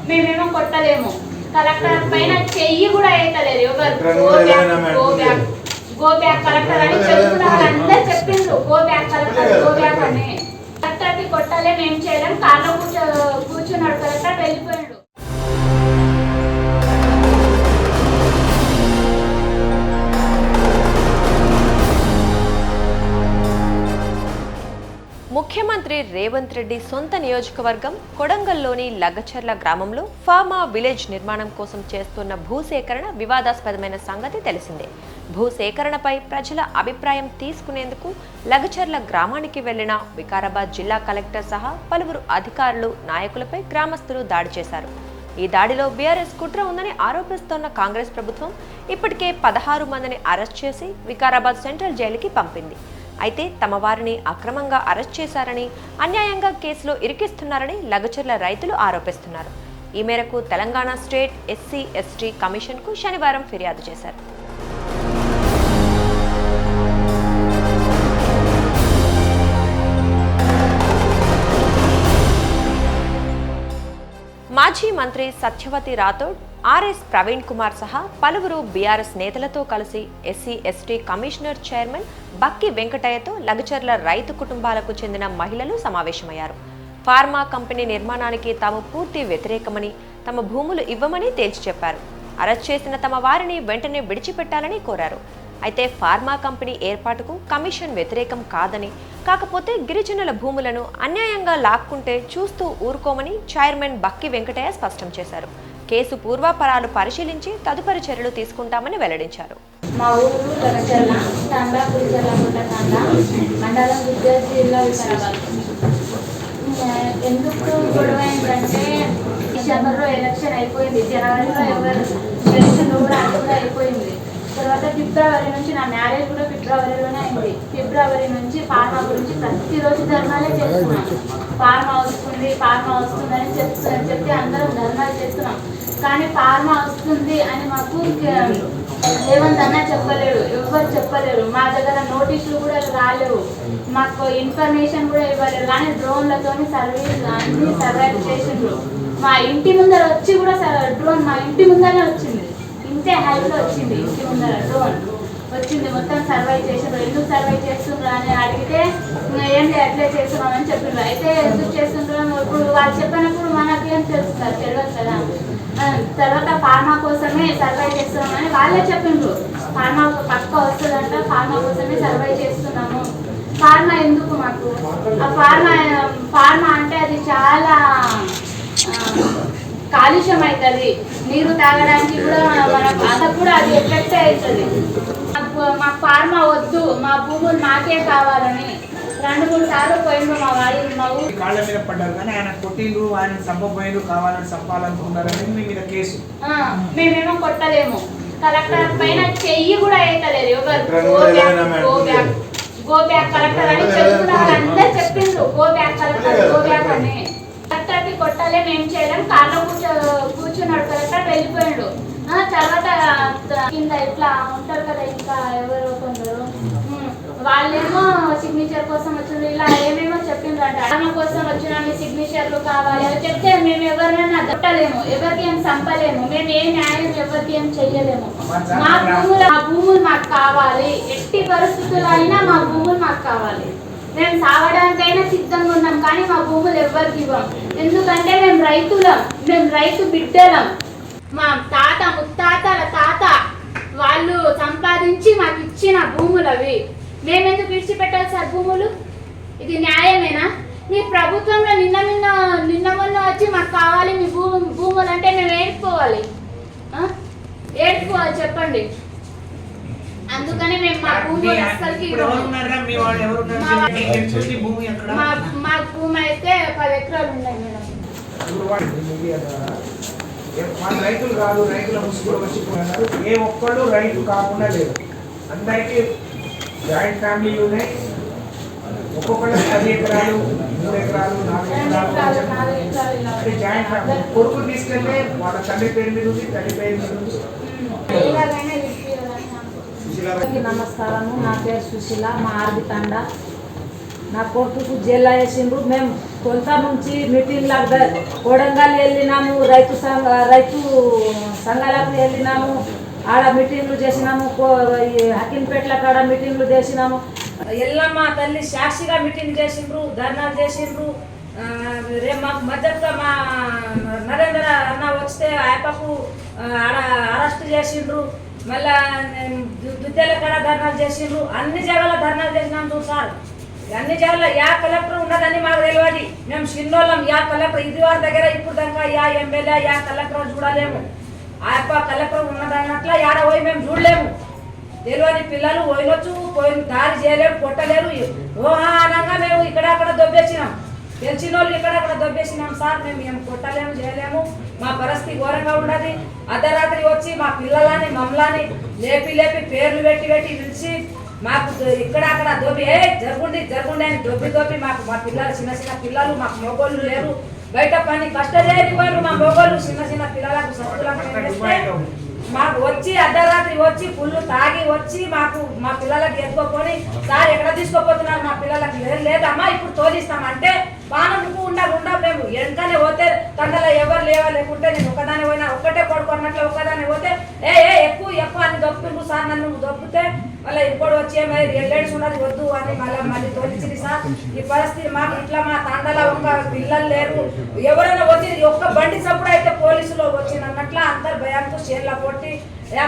మేమేమో కొట్టలేము. కలెక్టర్ పైన చెయ్యి కూడా వేయలేరు ఎవరు. గో బ్యాక్ కలెక్టర్ అని చెప్తున్న వాళ్ళందరూ చెప్పిండ్రు, go back collector, go back అని. కలెక్టర్కి కొట్టలేము, ఏం చేయలేము. కార్లో కూర్చున్నాడు కలెక్టర్, వెళ్ళిపోయాడు. ముఖ్యమంత్రి రేవంత్ రెడ్డి సొంత నియోజకవర్గం కొడంగల్లోని లగచర్ల గ్రామంలో ఫార్మా విలేజ్ నిర్మాణం కోసం చేస్తున్న భూసేకరణ వివాదాస్పదమైన సంగతి తెలిసిందే. భూసేకరణపై ప్రజల అభిప్రాయం తీసుకునేందుకు లగచర్ల గ్రామానికి వెళ్లిన వికారాబాద్ జిల్లా కలెక్టర్ సహా పలువురు అధికారులు, నాయకులపై గ్రామస్తులు దాడి చేశారు. ఈ దాడిలో బీఆర్ఎస్ కుట్ర ఉందని ఆరోపిస్తోన్న కాంగ్రెస్ ప్రభుత్వం ఇప్పటికే 16 మందిని అరెస్ట్ చేసి వికారాబాద్ సెంట్రల్ జైలుకి పంపింది. అయితే తమ వారిని అక్రమంగా అరెస్ట్ చేశారని, అన్యాయంగా కేసులో ఇరికిస్తున్నారని లగచర్ల రైతులు ఆరోపిస్తున్నారు. ఈ మేరకు తెలంగాణ స్టేట్ ఎస్సీ ఎస్టీ కమిషన్కు శనివారం ఫిర్యాదు చేశారు. మాజీ మంత్రి సత్యవతి రాథోడ్, ఆర్ఎస్ ప్రవీణ్ కుమార్ సహా పలువురు బీఆర్ఎస్ నేతలతో కలిసి SC ST commissioner chairman Bakki వెంకటయ్యతో లగచర్ల రైతు కుటుంబాలకు చెందిన మహిళలు సమావేశమయ్యారు. ఫార్మా కంపెనీ నిర్మాణానికి తాము పూర్తి వ్యతిరేకమని, తమ భూములు ఇవ్వమని తేల్చి చెప్పారు. అరెస్ట్ చేసిన తమ వారిని వెంటనే విడిచిపెట్టాలని కోరారు. అయితే ఫార్మా కంపెనీ ఏర్పాటుకు కమిషన్ వ్యతిరేకం కాదని, కాకపోతే గిరిజనుల భూములను అన్యాయంగా లాక్కుంటే చూస్తూ ఊరుకోమని చైర్మన్ బక్కి వెంకటయ్య స్పష్టం చేశారు. కేసు పూర్వాపరాలు పరిశీలించి తదుపరి చర్యలు తీసుకుంటామని వెల్లడించారు. మా ఊరు లగచర్ల, తండా పులిచెర్లగుట్ట తండా, మండలం దుర్గం, జిల్లా వికారాబాద్. ఎందుకు గొడవ అయిందంటే డిసెంబర్లో ఎలక్షన్ అయిపోయింది, జనవరిలో ఎవరు ఎలక్షన్ కూడా అయిపోయింది. తర్వాత ఫిబ్రవరి నుంచి నా మ్యారేజ్ కూడా ఫిబ్రవరిలోనే అయింది. ఫిబ్రవరి నుంచి ఫార్మా గురించి ప్రతిరోజు ధర్నాలే చేస్తున్నాం. ఫార్మా వస్తుందని చెప్తే అందరం ధర్నాలు చేస్తున్నాం. కానీ ఫార్మా వస్తుంది అని మాకు రేవంత్ అన్న చెప్పలేడు, ఎవరు చెప్పలేరు. మా దగ్గర నోటీసులు కూడా రాలేవు, మాకు ఇన్ఫర్మేషన్ కూడా ఇవ్వలేరు. కానీ డ్రోన్లతో సర్వీస్ అన్ని సర్వైవ్ చేసిండ్రు. మా ఇంటి ముందర వచ్చి కూడా డ్రోన్ మా ఇంటి ముందరనే వచ్చింది, ఇంతే హైట్లో వచ్చింది. ఇంటి ముందర డ్రోన్ వచ్చింది, మొత్తం సర్వైవ్ చేసిండ్రు. ఎందుకు సర్వైవ్ చేస్తుండ్రు అని అడిగితే ఏంటి అట్లే చేస్తున్నామని చెప్పిండ్రు. అయితే ఎందుకు చేస్తుండ్రు ఇప్పుడు వాళ్ళు చెప్పినప్పుడు మనకేం తెలుస్తుంది, తెలియదు కదా. తర్వాత ఫార్మా కోసమే సర్వైవ్ చేస్తున్నామని వాళ్ళే చెప్పిండ్రు. ఫార్మా పక్క వస్తుందంట, ఫార్మా కోసమే సర్వైవ్ చేస్తున్నాము. ఫార్మా ఎందుకు మాకు? ఆ ఫార్మా అంటే అది చాలా కాలుష్యం అవుతుంది, నీరు తాగడానికి కూడా మనకు కూడా అది ఎఫెక్ట్ అవుతుంది. మాకు ఫార్మా వద్దు, మా భూములు మాకే కావాలని 2-3 సార్లు పోయిండు మా వాళ్ళు. మా ఊరు కాళ్ళ మీద పడ్డారు కానీ ఆయన కొట్టిండ్రు, ఆయన చంపబోయిండ్రు, కావాలని చంపాలనుకున్నారని మీ మీద కేసు. మేమేమో కొట్టలేము, కలెక్టర్ పైన చెయ్యి కూడా వేయలేరు ఎవరు. గో బ్యాక్ కలెక్టర్ అని చెప్తున్న వాళ్ళందరూ చెప్పిండ్రు, go back collector, go back అని. కలెక్టర్కి కొట్టలేము, ఏం చేయలేము. కార్లో కూర్చున్నాడు కలెక్టర్, వెళ్ళిపోయాడు. తర్వాత కింద ఇట్లా ఉంటారు కదా ఇంకా ఎవరు కొందరు, వాళ్ళేమో సిగ్నేచర్ కోసం వచ్చిండ్రు, ఇలా ఏమేమో చెప్పిండ్రు. అంటే అమ్మ కోసం వచ్చిన మీ సిగ్నేచర్లు కావాలి అని చెప్తే మేము ఎవరినైనా కొట్టలేము, ఎవరికి ఏం చంపలేము, మేము ఏ న్యాయం ఎవరికి ఏం చెయ్యలేము. మా భూములు మాకు కావాలి, ఎట్టి పరిస్థితుల్లో అయినా మా భూములు మాకు కావాలి. మేము సావడానికైనా సిద్ధంగా ఉన్నాం, కానీ మా భూములు ఎవరికి ఇవ్వం. ఎందుకంటే మేము రైతులం, మేము రైతు బిడ్డలం. మా తాత ముత్తాతల తాత వాళ్ళు సంపాదించి మాకు ఇచ్చిన భూములు అవి. మేమెందుకు విడిచిపెట్టాలి సార్ భూములు? ఇది న్యాయమేనా? మీ ప్రభుత్వంలో నిన్న మొన్న వచ్చి మాకు కావాలి మీ భూములు అంటే మేము ఏడుకోవాలి చెప్పండి. అందుకని మేము మా భూములు అస్సలకి మా భూమి అయితే 10 ఎకరాలు ఉన్నాయి మేడం. రైతులు కాదు, రైతుల ముసుగులు వచ్చిపోయినారు. ఏ ఒక్కళ్ళు రైతు కాకుండా లేదు, అందరికీ జాయింట్ ఫ్యామిలీలు ఉన్నాయి. ఒక్కొక్కళ్ళు 10 ఎకరాలు, 3 ఎకరాలు, 4 ఎకరాలు. అంటే జాయింట్ ఫ్యామిలీ. కొడుకు తీసుకెళ్తే వాళ్ళ తండ్రి పేరు మీద ఉంది, తల్లి పేరు మీద ఉంది. నమస్కారము, నా పేరు సుశీల, మా ఆర్బితండ. నా కొడుకు జైల్లో వేసిండ్రు. మేము కొంత నుంచి మీటింగ్లకు కొడంగల్ వెళ్ళినాము, రైతు సంఘాలకు వెళ్ళినాము, ఆడ మీటింగ్లు చేసినాము, హకింపేట్ల కాడ మీటింగ్లు చేసినాము. ఎల్లమ్మ తల్లి సాక్షిగా మీటింగ్ చేసిండ్రు, ధర్నాలు చేసిండ్రు. రేపు మాకు మద్దతుగా మా నరేంద్ర అన్న వస్తే ఆయపకు ఆడ అరెస్ట్ చేసిండ్రు. మళ్ళా దుద్దెల కాడ ధర్నాలు చేసిండ్రు. అన్ని జగాల ధర్నాలు చేసినాం సార్. అన్ని జగాల యా కలెక్టర్ ఉన్నదని మాకు తెలియదు. మేము చిన్నోళ్ళం. యా కలెక్టర్ ఇది వారి దగ్గర ఇప్పుడు దాకా యా ఎమ్మెల్యే యా కలెక్టర్ చూడలేము. ఆయప్ప కలెక్టర్ ఉన్నదన్నట్ల యాడ పోయి మేము చూడలేము. తెలియని పిల్లలు పోయినొచ్చు, పోయిన దారి చేయలేరు, కొట్టలేరు. ఓహా అనగా మేము ఇక్కడ అక్కడ దొబ్బేసినాం. తెలిసిన వాళ్ళు ఇక్కడక్కడ దొబ్బేసినాం సార్. మేము ఏం కొట్టలేము, చేయలేము. మా పరిస్థితి ఘోరంగా ఉన్నది. అర్ధరాత్రి వచ్చి మా పిల్లలని మమ్మల్ని లేపి లేపి పేర్లు పెట్టి పెట్టి పిలిచి మాకు ఇక్కడ అక్కడ దొబ్బి జరుగుండి అని దొబ్బి మాకు మా పిల్లలు చిన్న చిన్న పిల్లలు, మాకు మొగోళ్ళు లేరు, బయట పని కష్ట చేయని వాళ్ళు మా మొగోళ్ళు చిన్న పిల్లలకు సత్తులకు మాకు వచ్చి అర్ధరాత్రి వచ్చి పుల్లు తాగి వచ్చి మాకు మా పిల్లలకి ఎత్తుకొని సార్ ఎక్కడ తీసుకోపోతున్నారు మా పిల్లలకి లేదమ్మా ఇప్పుడు తోలిస్తామంటే బాణకు ఉండవు మేము వెనకనే పోతే తండలో ఎవరు లేకుంటే నేను ఒకదాని పోయినా ఒక్కటే కొడుకున్నట్లు ఒక్కదాన్ని పోతే ఎక్కువ అని దొప్పుతుండ్రు సార్. నన్ను దొప్పితే మళ్ళీ ఇప్పుడు వచ్చి లేడీస్ ఉన్నది వద్దు అని మళ్ళీ తోలించింది సార్. ఈ పరిస్థితి మాకు ఇట్లా మా తండలో ఒక్క పిల్లలు లేరు. ఎవరైనా వచ్చి ఒక్క బండి చప్పుడు అయితే పోలీసులు వచ్చినట్ల అందరు భయంతో చేర్ల కొట్టి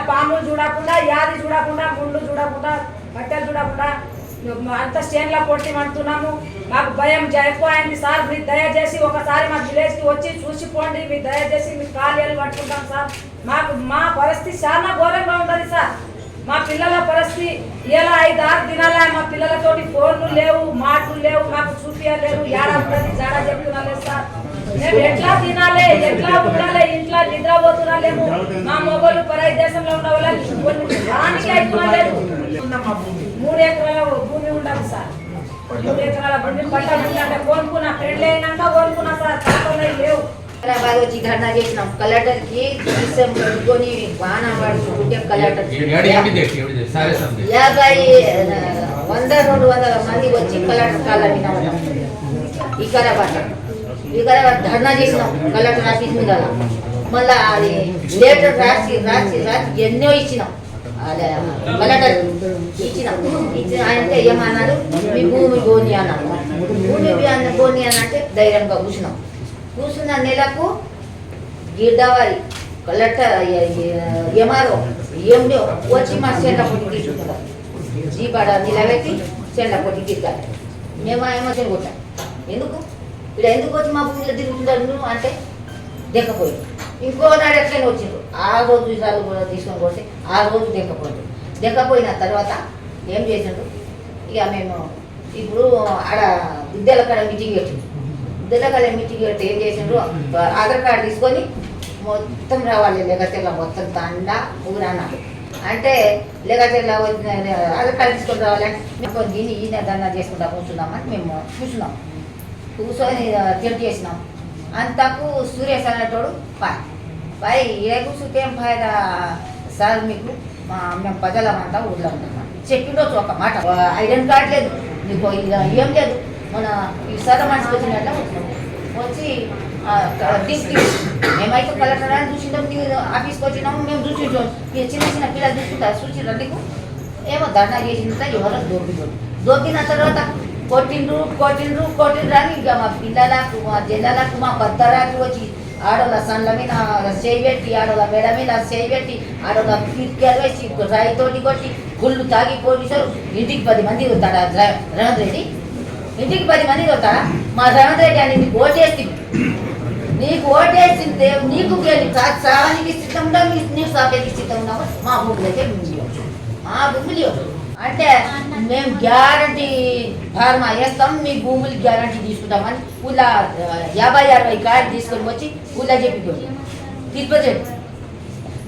పాములు చూడకుండా యాది చూడకుండా ముళ్ళు చూడకుండా కట్టెలు చూడకుండా అంత స్టేన్లా కొట్టిమంటున్నాము. మాకు భయం ఎక్కువైంది సార్. మీరు దయచేసి ఒకసారి మా విలేజ్కి వచ్చి చూసిపోండి. మీరు దయచేసి మీకు కాళ్ళు పట్టుకుంటాం సార్. మా పరిస్థితి చాలా ఘోరంగా ఉంటుంది సార్. మా పిల్లల పరిస్థితి ఇలా 5-6 దినాల మా పిల్లలతోటి ఫోన్లు లేవు, మాటలు లేవు, మాకు చూపించలేరు. ఏడా ఉంటుంది జాడా చెప్తున్నాలేదు సార్. మేము ఎట్లా తినాలి, ఎట్లా ఉండాలి, ఇంట్లో నిద్రపోతున్నాలేము. మా మొబైల్ పరాయి దేశంలో ఉన్న వాళ్ళకి రానికి అయిపోలేదు. 3 ఎకరాల భూమి ఉండదు సార్. 3 ఎకరాల భూమి పట్ట ఉంటే కొనుక్కున్నా, పెళ్ళి అయినాక కొనుక్కున్నా సార్. ఖాతాలో లేవు. హైదరాబాద్ వచ్చి ధర్నా చేసినాం. కలెక్టర్ కి పెట్టుకొని బాగా పడుతుంటే కలెక్టర్ 100-200 మంది వచ్చి కలెక్టర్ కాళ్ళ వికారాబాద్ ధర్నా చేసినాం కలెక్టర్ ఆఫీస్ మీద. మళ్ళా అది లెటర్ రాసి ఎన్నో ఇచ్చినాం. అదే కలెక్టర్ ఇచ్చినాం. అంటే ఏమన్నారు, మీ భూమి గోని అన్నారు. భూమి గోని అని అంటే ధైర్యంగా కూర్చున్న నెలకు గిడ్డవారి కలెక్టర్ ఎంఆర్ఓ ఎండిఓ వచ్చి మా చెండ పొట్టి తీసుకుంటారు. జీపాడ నిలబెట్టి చెండ పొట్టి తిరగాలి. మేము ఏమో కొట్టాం. ఎందుకు వచ్చి మా భూమిలో తిరుగుతుంటారు అంటే దెక్కపోయి. ఇంకో నాడు ఎట్లయినా వచ్చిండ్రు. ఆ రోజు విషయాలు కూడా తీసుకొని పోతే ఆ రోజు దెక్కపోయిన తర్వాత ఏం చేసిండ్రు, ఇక మేము ఇప్పుడు ఆడ విద్యల కాడ మీటింగ్ పెట్టిండ్రు. విద్యల కాడ మీటింగ్ పెట్టి ఏం చేసిండ్రు, ఆధార్ కార్డు తీసుకొని మొత్తం రావాలి లెగచెర్ల మొత్తం తండ ఊరన్నారు. అంటే లెగచెర్ల ఆధార్ కార్డు తీసుకొని రావాలంటే మేము దీన్ని ఈయన దండా చేసుకుంటా కూర్చున్నామని మేము కూర్చొని టెంట్ చేసినాం. అంతకు సురేష్ అనేటోడు పై ఏ కూర్చుంటే ఏం ఫాయిదా సార్, మీకు మేము ప్రజలమంటా ఊళ్ళో ఉంటాం చెప్పిండొచ్చు ఒక మాట. ఐడెంటి కార్డు లేదు, నీకు ఏం లేదు. మన ఈ సర మనిషికి వచ్చినట్లా వచ్చి మేమైతే కలెక్టర్ అని చూసిందాం, ఆఫీస్కి వచ్చినాము. మేము చూసింటాం, చిన్న పిల్లలు చూసుకుంటారు. చూసిండ్రు నీకు ఏమో ధర్నా చేసిందా ఎవరో దొరికిన తర్వాత కొట్టిండ్రు అని ఇక మా పిల్లలకు మా జిల్లాలకు మా బద్దరాకి వచ్చి ఆడోళ్ళ సండ్ల మీద చేయి పెట్టి, ఆడోళ్ళ మెడ మీద చేయి పెట్టి, ఆడోళ్ళ కిటికీలు వేసి రాయితోటి కొట్టి గుళ్ళు తాగి పోలీసులు ఇంటికి 10 మంది వస్తాడా రేవంత్ రెడ్డి? ఇంటికి 10 మంది వస్తాడా? మా రేవంత్ రెడ్డి అని నీకు ఓటేసిందే నీకు సావానికి సిద్ధం ఉండవు, నీకు సాపేకి సిద్ధం ఉండవు. మా భూములు అయితే మా భూములు అంటే మేము గ్యారంటీ ఫార్మా వేస్తాం, మీ భూములు గ్యారంటీ తీసుకుంటామని ఊళ్ళో 50-60 కార్డు తీసుకొని వచ్చి ఊళ్ళో చెప్పిపోయి తిరుపతి.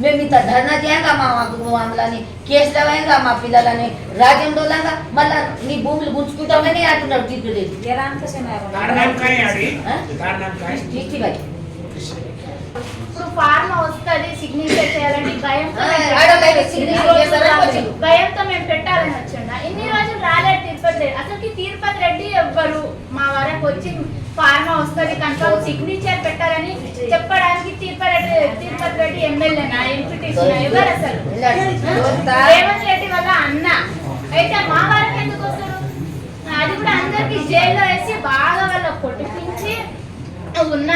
మేము ఇంత ధర్నా చేయంగా మమ్మల్ని కేసులు అవ్వగా మా పిల్లలని రాజ్యంలోలాగా మళ్ళీ నీ భూములు గుంజుకుంటామని అంటున్నాడు తిరుపతి. ఇప్పుడు ఫార్మ్ వస్తుంది, సిగ్నేచర్ చేయాలంటే భయంతో మేము పెట్టాలని వచ్చిండ. ఇన్ని రోజులు రాలేదు తిరుపతి. అసలుకి తిరుపతి రెడ్డి ఎవ్వరు మా వరకు వచ్చి ఫార్మా వస్తుంది కన్ఫర్మ్ సిగ్నేచర్ పెట్టాలని చెప్పడానికి తిరుపతి రెడ్డి ఎమ్మెల్యేనా ఎంపీటీసీనా ఎవరు అసలు రేవంత్ రెడ్డి వాళ్ళ అన్న అయితే మా వాళ్ళకి ఎందుకు వస్తారు? అది కూడా అందరికి జైల్లో వేసి బాగా వాళ్ళ కొట్టిపించి ఉన్న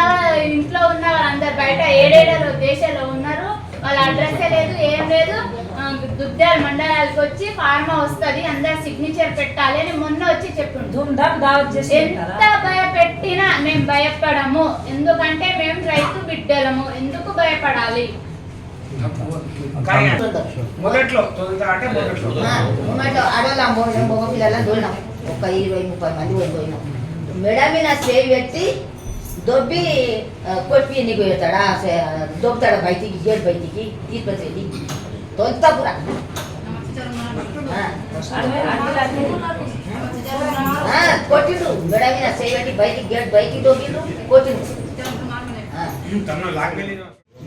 ఇంట్లో ఉన్న వాళ్ళందరు బయట ఏడేడలో దేశాల్లో ఉన్నారు, వాళ్ళ అడ్రస్ లేదు ఏం లేదు. దుద్దాల మండలాలకు వచ్చి ఫార్మా వస్తుంది అందరు సిగ్నేచర్ పెట్టాలి అని మొన్న వచ్చి చెప్పిండు. ఎంత భయపెట్టినా మేము భయపడము, ఎందుకంటే మేము రైతు బిడ్డలము, ఎందుకు భయపడాలి? మొదట్లో అంటే మొదట్లో ఆడవాళ్ళ మగ పిల్లల దోలినాం, ఒక 20-30 మంది పోయినాం. మెడ మీద చేయి పెట్టి దొబ్బి కొట్టి నీకు పెడతాడా దొబ్బుతాడా బయటికి గేట్ బయటికి తీసుకొచ్చేది తొంతపురా కొట్టిండు. మెడ మీద చేయి పెట్టి బయటికి గేట్ బయటికి దొబ్బిండు కొట్టిండు.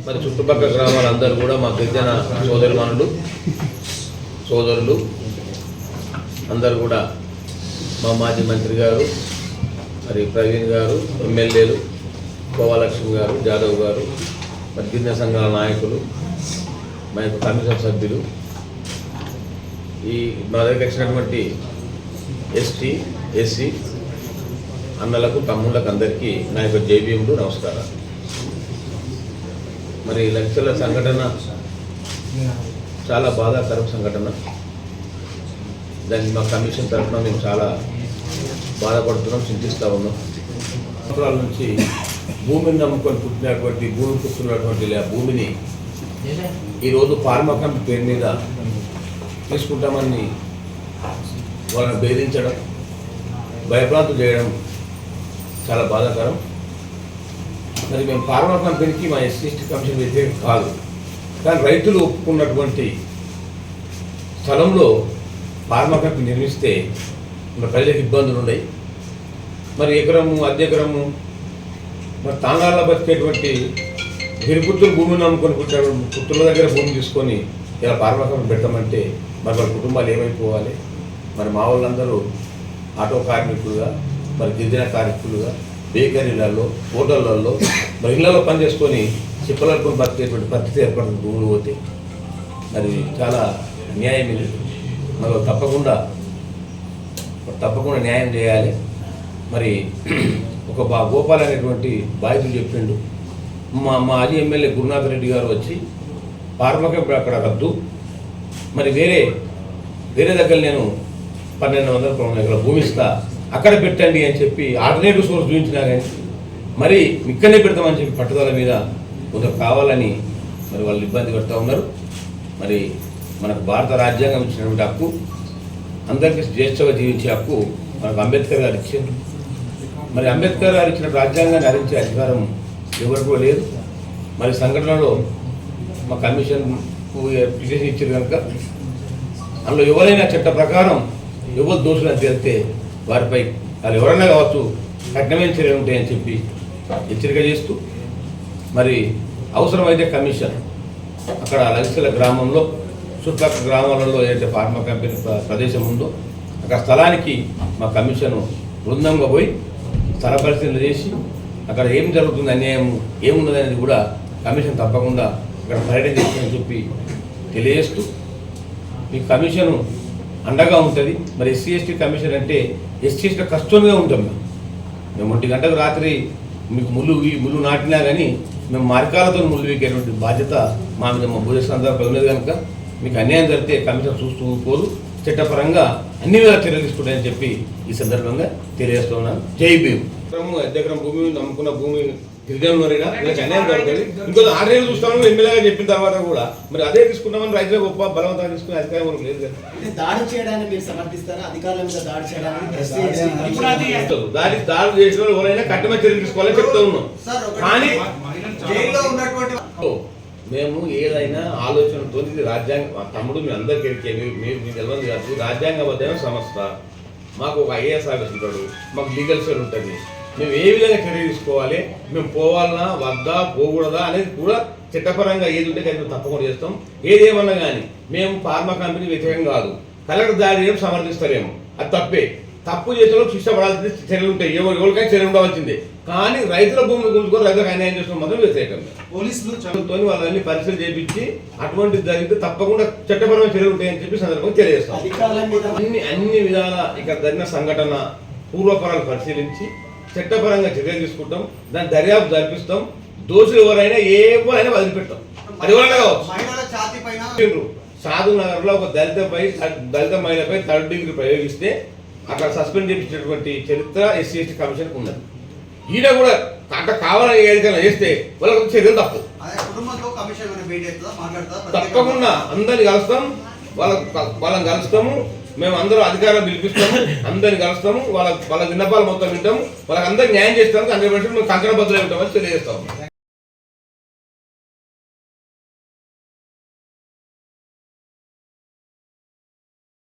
మరి చుట్టుపక్కల గ్రామాలందరూ కూడా మా గిరిజన సోదరులు అందరూ కూడా మా మాజీ మంత్రి గారు, మరి ప్రవీణ్ గారు, ఎమ్మెల్యేలు కోవాలక్ష్మి గారు, జాదవ్ గారు, మరి గిరిజన సంఘాల నాయకులు, మా యొక్క కమిషన్ సభ్యులు, ఈ మా దగ్గరికి వచ్చినటువంటి ఎస్టీ ఎస్సీ అన్నలకు తమ్ముళ్ళకు అందరికీ నా యొక్క జైభీములు నమస్కారం. మరి లక్షల సంఘటన చాలా బాధాకరం సంఘటన. దాన్ని మా కమిషన్ తరఫున మేము చాలా బాధపడుతున్నాం, చింతిస్తూ ఉన్నాం. సంవత్సరాల నుంచి భూమిని నమ్ముకొని పుట్టినటువంటి భూమి పుట్టున్నటువంటి ఆ భూమిని ఈరోజు ఫార్మా కంపెనీ పేరు మీద తీసుకుంటామని వాళ్ళని బెదిరించడం, భయభ్రాంతులు చేయడం చాలా బాధాకరం. మరి మేము ఫార్మా కంపెనీకి మా ఎస్సీ కమిషన్ వ్యతిరేకం కాదు, కానీ రైతులు ఒప్పుకున్నటువంటి స్థలంలో ఫార్మా కంపెనీ నిర్మిస్తే మరి ప్రజలకు ఇబ్బందులు ఉన్నాయి. మరి ఎకరము అర్ధ ఎకరము మరి తాండాల్లో బతికేటువంటి గిరిపుత్రులు భూమిని నమ్ముకొని పుత్రుల దగ్గర భూమి తీసుకొని ఇలా ఫార్మా కంపెనీ పెట్టమంటే మరి వాళ్ళ కుటుంబాలు ఏమైపోవాలి? మరి మా వాళ్ళందరూ ఆటో కార్మికులుగా, మరి గిరిజన కార్మికులుగా, బేకరీలలో, హోటళ్లలో, మరి ఇళ్లలో పనిచేసుకొని చిప్పలనుకొని బతికేటువంటి పరిస్థితి ఏర్పడుతుంది. భూములు పోతే మరి చాలా అన్యాయం ఇది. మరి తప్పకుండా న్యాయం చేయాలి. మరి ఒక గోపాల్ అనేటువంటి బాధితులు చెప్పిండు, మా మాజీ ఎమ్మెల్యే గురునాథ్ రెడ్డి గారు వచ్చి ఫార్మా కంపెనీ అక్కడ రద్దు, మరి వేరే దగ్గర నేను 1200 ఎకరాల భూమి ఇస్తా, అక్కడ పెట్టండి అని చెప్పి ఆల్టర్నేటివ్ సోర్స్ చూపించినా కానీ మరి ఇక్కడనే పెడతామని చెప్పి పట్టుదల మీద కొందరు కావాలని మరి వాళ్ళు ఇబ్బంది పెడతా ఉన్నారు. మరి మనకు భారత రాజ్యాంగం ఇచ్చినటువంటి హక్కు, అందరికీ జ్యేష్ఠగా జీవించే హక్కు మనకు అంబేద్కర్ గారు ఇచ్చారు. మరి అంబేద్కర్ గారు ఇచ్చిన రాజ్యాంగాన్ని హరించే అధికారం ఎవరికో లేదు. మరి సంఘటనలో మా కమిషన్ పిటిషన్ ఇచ్చారు కనుక అందులో ఎవరైనా చట్ట ప్రకారం ఎవరు దోషులని తేలితే వారిపై వాళ్ళు ఎవరైనా కావచ్చు కఠినమైన చర్యలు ఉంటాయని చెప్పి హెచ్చరిక చేస్తూ, మరి అవసరమైతే కమిషన్ అక్కడ లక్షల గ్రామంలో చుట్టుపక్కల గ్రామాలలో ఏదైతే ఫార్మా కంపెనీ ప్రదేశం ఉందో అక్కడ స్థలానికి మా కమిషన్ బృందంగా పోయి స్థల పరిశీలన చేసి అక్కడ ఏం జరుగుతుంది, అన్యాయం ఏమున్నది అనేది కూడా కమిషన్ తప్పకుండా ఇక్కడ పర్యటన చేస్తుందని చెప్పి తెలియజేస్తూ మీ కమిషను అండగా ఉంటుంది. మరి ఎస్సీ ఎస్టీ కమిషన్ అంటే ఎస్సీ ఎస్టీ కష్టంగా ఉంటాం. మేము 1 గంటకు రాత్రి మీకు ముళ్ళు నాటినా కానీ మేము మార్గాలతో ముళ్ళు వీకేటువంటి బాధ్యత మా మీద మా భూజ సందర్భం ఉన్నది కనుక మీకు అన్యాయం జరిగితే కమిషన్ చూస్తూ పోదు, చట్టపరంగా అన్ని వేళ చర్యలు తీసుకుంటాయని చెప్పి ఈ సందర్భంగా తెలియజేస్తూ ఉన్నాను. జై భీమ్. ఎకరం భూమి నమ్ముకున్న భూమి గిరిజనులు అన్యాయం జరుగుతుంది. ఇంకో 6 ఏళ్ళు చూస్తాము ఎమ్మెల్యేగా చెప్పిన తర్వాత కూడా మరి అదే తీసుకుంటామని రైతులకు గొప్ప బలవంతంగా తీసుకునే అధికారం మనకు లేదు కదా. దాడి చేయడానికి మీరు సమర్థిస్తారా? అధికారుల మీద దాడి చేయడానికి దాడి చేసిన ఎవరైనా కఠిన చర్యలు తీసుకోవాలని చెప్తా ఉన్నాం. కానీ మేము ఏదైనా ఆలోచనతో రాజ్యాంగం, మా తమ్ముడు మీ అందరికీ మీకు తెలియదు కాదు, రాజ్యాంగబద్ధమైన సంస్థ. మాకు ఒక ఐఏఎస్ ఆఫీసర్ ఉంటాడు, మాకు లీగల్ సెల్ ఉంటుంది. మేము ఏ విధంగా చర్య తీసుకోవాలి, మేము పోవాలన్నా వద్దా పోకూడదా అనేది కూడా చట్టపరంగా ఏది ఉంటే అది తప్పకుండా చేస్తాం. ఏదేమన్నా కానీ మేము ఫార్మా కంపెనీ వ్యతిరేకం కాదు. కలెక్టర్ దాడి ఏం సమర్థిస్తారేమో అది తప్పే. తప్పు చేసిన వాళ్ళకి శిక్ష పడాల్సింది చర్యలు ఉంటాయి, ఎవరికైనా చర్యలు ఉండవలసిందే. కానీ రైతుల భూమిని గుంజుకొని రైతులకు అన్యాయం చేసిన మాత్రం వ్యతిరేకంగా పోలీసులు చదువుతో వాళ్ళని పరిశీలన చేయించి అటువంటిది జరిగితే తప్పకుండా చట్టపరమైన చర్యలు ఉంటాయని చెప్పి సందర్భంగా తెలియజేస్తాం. అధికారుల మీద అన్ని విధాల ఇక్కడ జరిగిన సంఘటన పూర్వపరాలు పరిశీలించి చట్టపరంగా చర్యలు తీసుకుంటాం, దాన్ని దర్యాప్తు జరిపిస్తాం. దోషులు ఎవరైనా వదిలిపెట్టాం. అది ఎవరైనా కావచ్చు. మహిళల ఛాతీ పైన సాధు నగర్ లో ఒక దళిత మహిళపై 3rd డిగ్రీ ప్రయోగిస్తే అక్కడ సస్పెండ్ చేయించినటువంటి చరిత్ర ఎస్సీ ఎస్టీ కమిషన్ ఉన్నది. ఈయన కూడా అట్లా కావాలని ఏదైనా చేస్తే వాళ్ళకి చర్యలు తప్పు. అదే కుటుంబంతో కమిషన్ ఏమైనా భేటీ అవుతుందా, మాట్లాడుతుందా? తప్పకుండా అందరిని కలుస్తాం, వాళ్ళని కలుస్తాము. మేము అందరూ అధికారులు పిలిపిస్తాము, అందరిని కలుస్తాము, వాళ్ళ విన్నపాలు మొత్తం వింటాము, వాళ్ళకి అందరికి న్యాయం చేస్తాము. 100% మేము కంకణ బద్దులు ఉంటామని తెలియజేస్తాము.